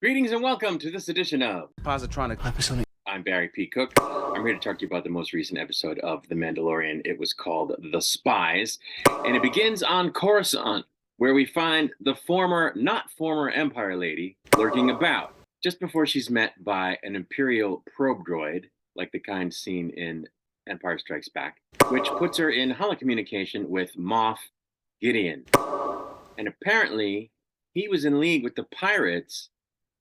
Greetings and welcome to this edition of Positronic episode. I'm Barry P. Cook. I'm here to talk to you about the most recent episode of The Mandalorian. It was called The Spies, and it begins on Coruscant, where we find the not former Empire lady lurking about, just before she's met by an Imperial probe droid, like the kind seen in Empire Strikes Back, which puts her in holocommunication with MOFF Gideon. And apparently, he was in league with the pirates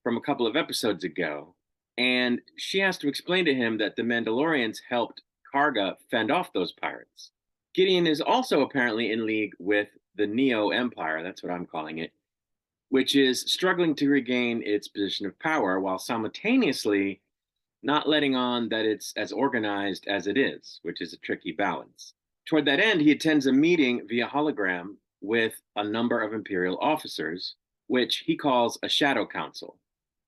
from a couple of episodes ago, and she has to explain to him that the Mandalorians helped Karga fend off those pirates. Gideon is also apparently in league with the Neo Empire, that's what I'm calling it, which is struggling to regain its position of power while simultaneously not letting on that it's as organized as it is, which is a tricky balance. Toward that end, he attends a meeting via hologram with a number of Imperial officers, which he calls a Shadow Council,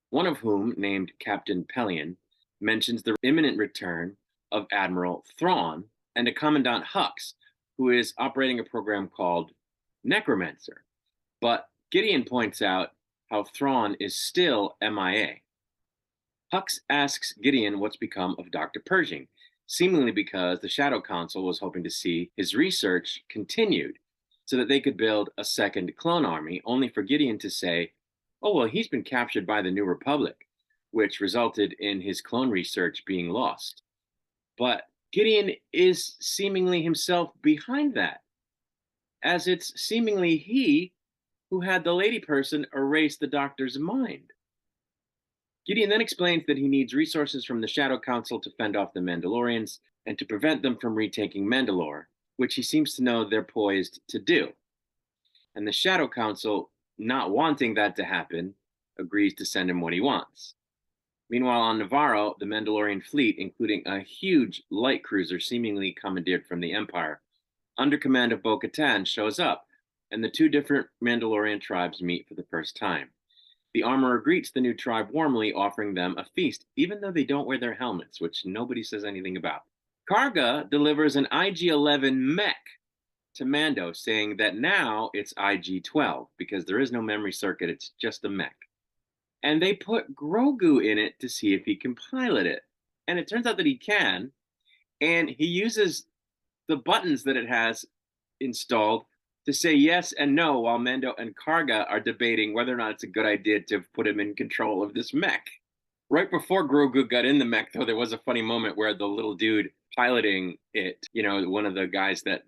one of whom, named Captain Pelion, mentions the imminent return of Admiral Thrawn and a Commandant Hux, who is operating a program called Necromancer. But Gideon points out how Thrawn is still MIA. Hux asks Gideon what's become of Dr. Pershing, seemingly because the Shadow Council was hoping to see his research continued so that they could build a second clone army, only for Gideon to say, oh, well, he's been captured by the New Republic, which resulted in his clone research being lost. But Gideon is seemingly himself behind that, as it's seemingly he who had the lady person erase the doctor's mind. Gideon then explains that he needs resources from the Shadow Council to fend off the Mandalorians and to prevent them from retaking Mandalore, which he seems to know they're poised to do. And the Shadow Council, not wanting that to happen, agrees to send him what he wants. Meanwhile, on Navarro, the Mandalorian fleet, including a huge light cruiser seemingly commandeered from the Empire, under command of Bo-Katan, shows up, and the two different Mandalorian tribes meet for the first time. The armorer greets the new tribe warmly, offering them a feast, even though they don't wear their helmets, which nobody says anything about. Karga delivers an IG-11 mech to Mando, saying that now it's IG-12 because there is no memory circuit, it's just a mech. And they put Grogu in it to see if he can pilot it. And it turns out that he can, and he uses the buttons that it has installed to say yes and no while Mando and Karga are debating whether or not it's a good idea to put him in control of this mech. Right before Grogu got in the mech, though, there was a funny moment where the little dude piloting it, one of the guys that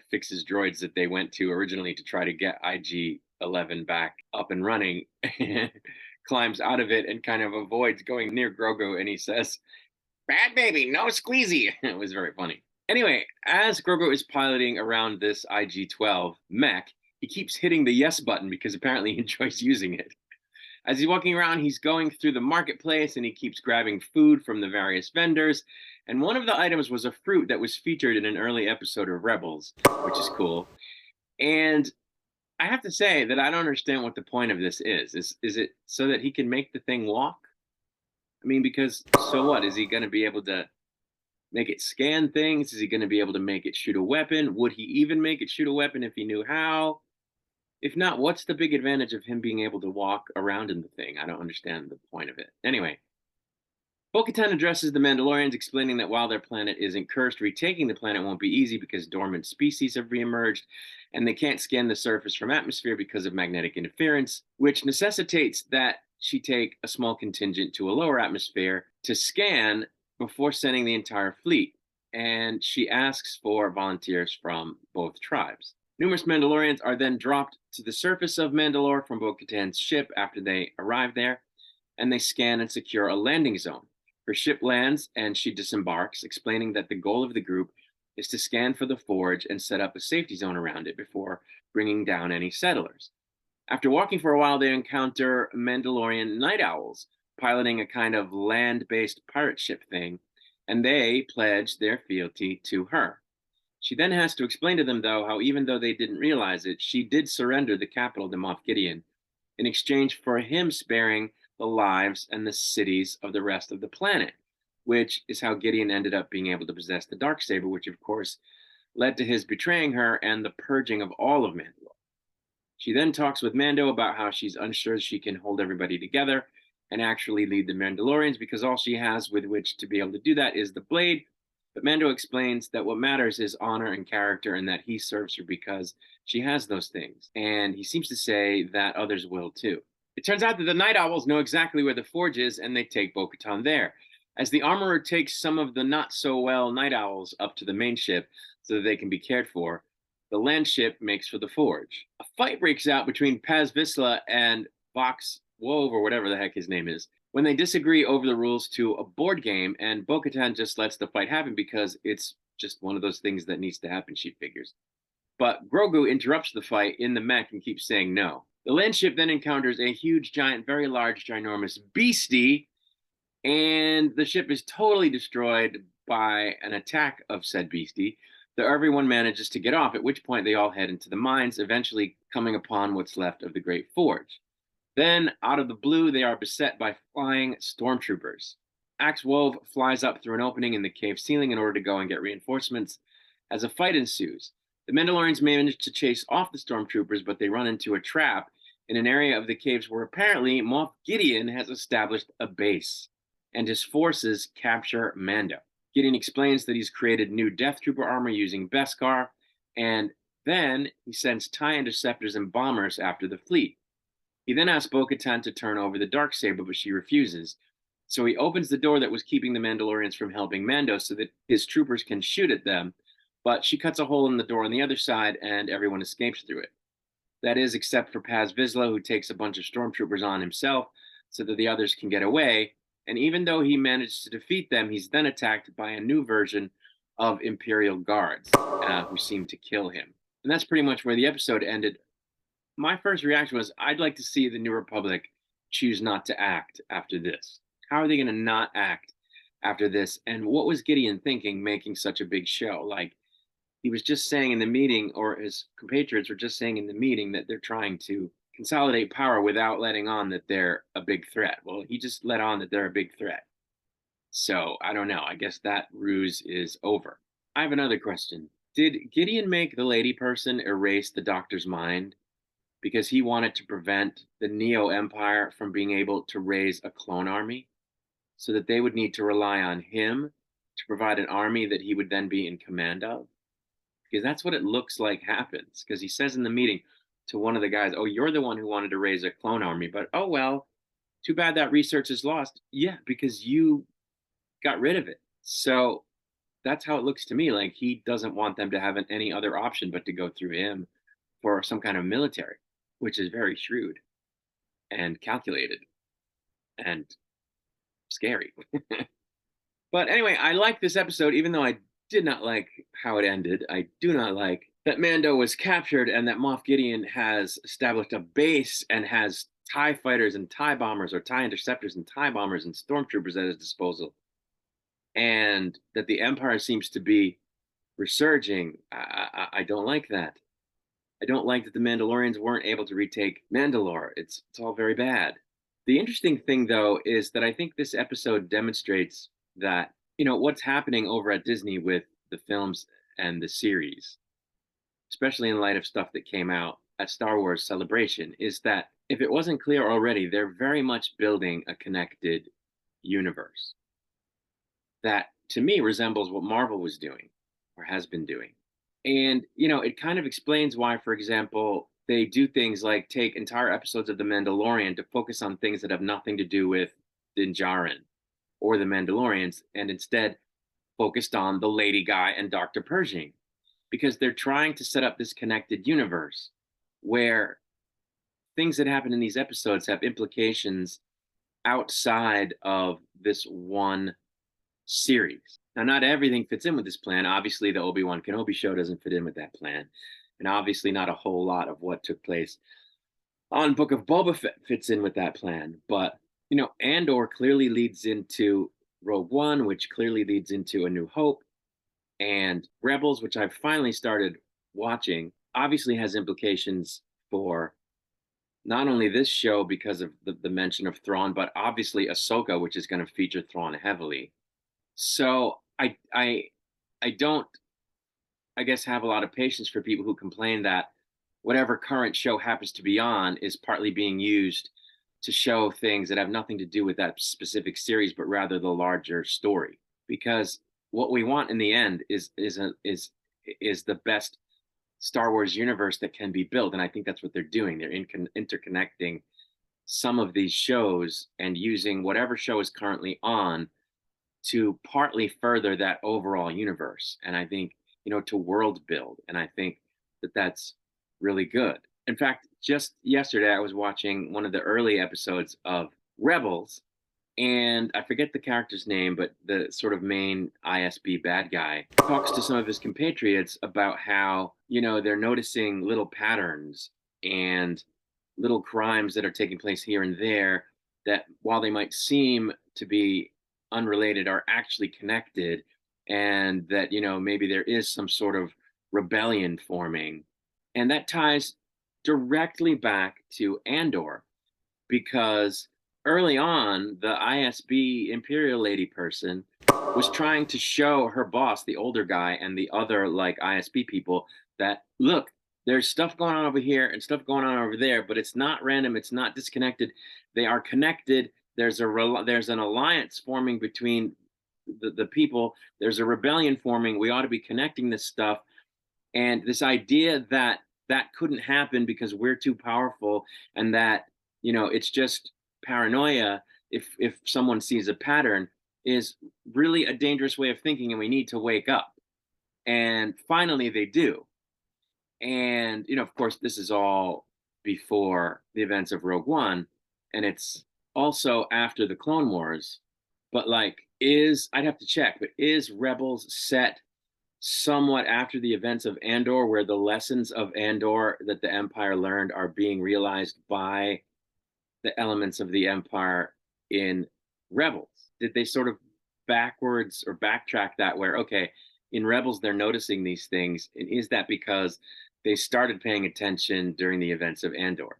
fixes droids that they went to originally to try to get IG-11 back up and running, climbs out of it and kind of avoids going near Grogu, and he says, "Bad baby, no squeezy." It was very funny. Anyway, as Grogu is piloting around this IG-12 mech, he keeps hitting the yes button because apparently he enjoys using it. As he's walking around, he's going through the marketplace and he keeps grabbing food from the various vendors. And one of the items was a fruit that was featured in an early episode of Rebels, which is cool. And I have to say that I don't understand what the point of this is. Is it so that he can make the thing walk? I mean, because so what? Is he going to be able to make it scan things? Is he going to be able to make it shoot a weapon? Would he even make it shoot a weapon if he knew how? If not, what's the big advantage of him being able to walk around in the thing? I don't understand the point of it. Anyway, Bo-Katan addresses the Mandalorians, explaining that while their planet isn't cursed, retaking the planet won't be easy because dormant species have reemerged, and they can't scan the surface from atmosphere because of magnetic interference, which necessitates that she take a small contingent to a lower atmosphere to scan before sending the entire fleet. And she asks for volunteers from both tribes. Numerous Mandalorians are then dropped to the surface of Mandalore from Bo-Katan's ship after they arrive there, and they scan and secure a landing zone. Her ship lands and she disembarks, explaining that the goal of the group is to scan for the forge and set up a safety zone around it before bringing down any settlers. After walking for a while, they encounter Mandalorian night owls piloting a kind of land-based pirate ship thing, and they pledge their fealty to her. She then has to explain to them, though, how even though they didn't realize it, she did surrender the capital to Moff Gideon in exchange for him sparing the lives and the cities of the rest of the planet, which is how Gideon ended up being able to possess the Darksaber, which of course led to his betraying her and the purging of all of Mandalore. She then talks with Mando about how she's unsure she can hold everybody together and actually lead the Mandalorians, because all she has with which to be able to do that is the blade. But Mando explains that what matters is honor and character, and that he serves her because she has those things. And he seems to say that others will too. It turns out that the Night Owls know exactly where the forge is, and they take Bo-Katan there. As the armorer takes some of the not-so-well Night Owls up to the main ship so that they can be cared for, the land ship makes for the forge. A fight breaks out between Paz Vizsla and Vox Wove, or whatever the heck his name is, when they disagree over the rules to a board game, and Bo-Katan just lets the fight happen because it's just one of those things that needs to happen, she figures. But Grogu interrupts the fight in the mech and keeps saying no. The land ship then encounters a huge, giant, very large, ginormous beastie, and the ship is totally destroyed by an attack of said beastie, though everyone manages to get off, at which point they all head into the mines, eventually coming upon what's left of the Great Forge. Then, out of the blue, they are beset by flying stormtroopers. Axe Wove flies up through an opening in the cave ceiling in order to go and get reinforcements. As a fight ensues, the Mandalorians manage to chase off the stormtroopers, but they run into a trap in an area of the caves where apparently Moff Gideon has established a base, and his forces capture Mando. Gideon explains that he's created new Death Trooper armor using Beskar, and then he sends TIE interceptors and bombers after the fleet. He then asks Bo-Katan to turn over the Darksaber, but she refuses. So he opens the door that was keeping the Mandalorians from helping Mando so that his troopers can shoot at them, but she cuts a hole in the door on the other side and everyone escapes through it. That is, except for Paz Vizsla, who takes a bunch of stormtroopers on himself so that the others can get away. And even though he managed to defeat them, he's then attacked by a new version of Imperial guards who seem to kill him. And that's pretty much where the episode ended. My first reaction was, I'd like to see the New Republic choose not to act after this. How are they going to not act after this? And what was Gideon thinking making such a big show? Like, he was just saying in the meeting, or his compatriots were just saying in the meeting, that they're trying to consolidate power without letting on that they're a big threat. Well, he just let on that they're a big threat. So I don't know. I guess that ruse is over. I have another question. Did Gideon make the lady person erase the doctor's mind because he wanted to prevent the Neo Empire from being able to raise a clone army, so that they would need to rely on him to provide an army that he would then be in command of? Because that's what it looks like happens. Because he says in the meeting to one of the guys, "Oh, you're the one who wanted to raise a clone army, but oh well, too bad that research is lost." Yeah, because you got rid of it. So that's how it looks to me. Like, he doesn't want them to have any other option but to go through him for some kind of military, which is very shrewd and calculated and scary. But anyway, I like this episode, even though I did not like how it ended. I do not like that Mando was captured and that Moff Gideon has established a base and has TIE fighters and TIE bombers, or TIE interceptors and TIE bombers and stormtroopers at his disposal. And that the Empire seems to be resurging. I don't like that. I don't like that the Mandalorians weren't able to retake Mandalore. It's all very bad. The interesting thing, though, is that I think this episode demonstrates that, what's happening over at Disney with the films and the series, especially in light of stuff that came out at Star Wars Celebration, is that if it wasn't clear already, they're very much building a connected universe that, to me, resembles what Marvel was doing or has been doing. And, it kind of explains why, for example, they do things like take entire episodes of The Mandalorian to focus on things that have nothing to do with Din Djarin or the Mandalorians, and instead focused on the lady guy and Dr. Pershing, because they're trying to set up this connected universe where things that happen in these episodes have implications outside of this one series. Now, not everything fits in with this plan. Obviously, the Obi-Wan Kenobi show doesn't fit in with that plan. And obviously, not a whole lot of what took place on Book of Boba Fett fits in with that plan. But, Andor clearly leads into Rogue One, which clearly leads into A New Hope. And Rebels, which I've finally started watching, obviously has implications for not only this show because of the mention of Thrawn, but obviously Ahsoka, which is going to feature Thrawn heavily. So I don't, I guess, have a lot of patience for people who complain that whatever current show happens to be on is partly being used to show things that have nothing to do with that specific series, but rather the larger story. Because what we want in the end is the best Star Wars universe that can be built, and I think that's what they're doing. They're interconnecting some of these shows and using whatever show is currently on to partly further that overall universe. And I think, to world build. And I think that that's really good. In fact, just yesterday, I was watching one of the early episodes of Rebels, and I forget the character's name, but the sort of main ISB bad guy talks to some of his compatriots about how, they're noticing little patterns and little crimes that are taking place here and there that, while they might seem to be unrelated, are actually connected, and that, maybe there is some sort of rebellion forming. And that ties directly back to Andor, because early on, the ISB Imperial lady person was trying to show her boss, the older guy, and the other like ISB people that, look, there's stuff going on over here and stuff going on over there, but it's not random, it's not disconnected. They are connected. There's an alliance forming between the people. There's a rebellion forming. We ought to be connecting this stuff. And this idea that that couldn't happen because we're too powerful, and that, it's just paranoia if someone sees a pattern, is really a dangerous way of thinking, and we need to wake up. And finally they do. And, of course, this is all before the events of Rogue One, and it's also after the Clone Wars. But I'd have to check, but is Rebels set somewhat after the events of Andor, where the lessons of Andor that the Empire learned are being realized by the elements of the Empire in Rebels? Did they sort of backwards or backtrack that, where, okay, in Rebels they're noticing these things, and is that because they started paying attention during the events of Andor?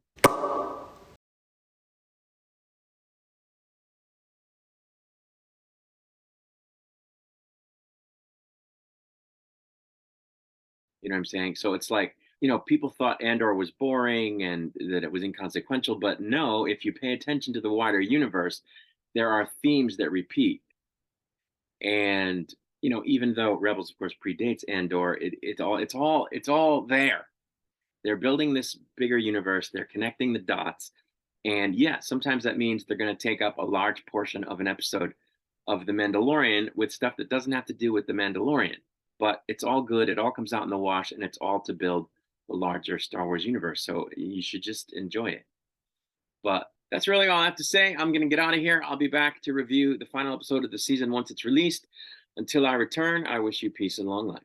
You know what I'm saying? So it's like, people thought Andor was boring and that it was inconsequential, but no, if you pay attention to the wider universe, there are themes that repeat. And, even though Rebels, of course, predates Andor, it's all there. They're building this bigger universe, they're connecting the dots. And yeah, sometimes that means they're going to take up a large portion of an episode of The Mandalorian with stuff that doesn't have to do with The Mandalorian. But it's all good. It all comes out in the wash, and it's all to build the larger Star Wars universe. So you should just enjoy it. But that's really all I have to say. I'm going to get out of here. I'll be back to review the final episode of the season once it's released. Until I return, I wish you peace and long life.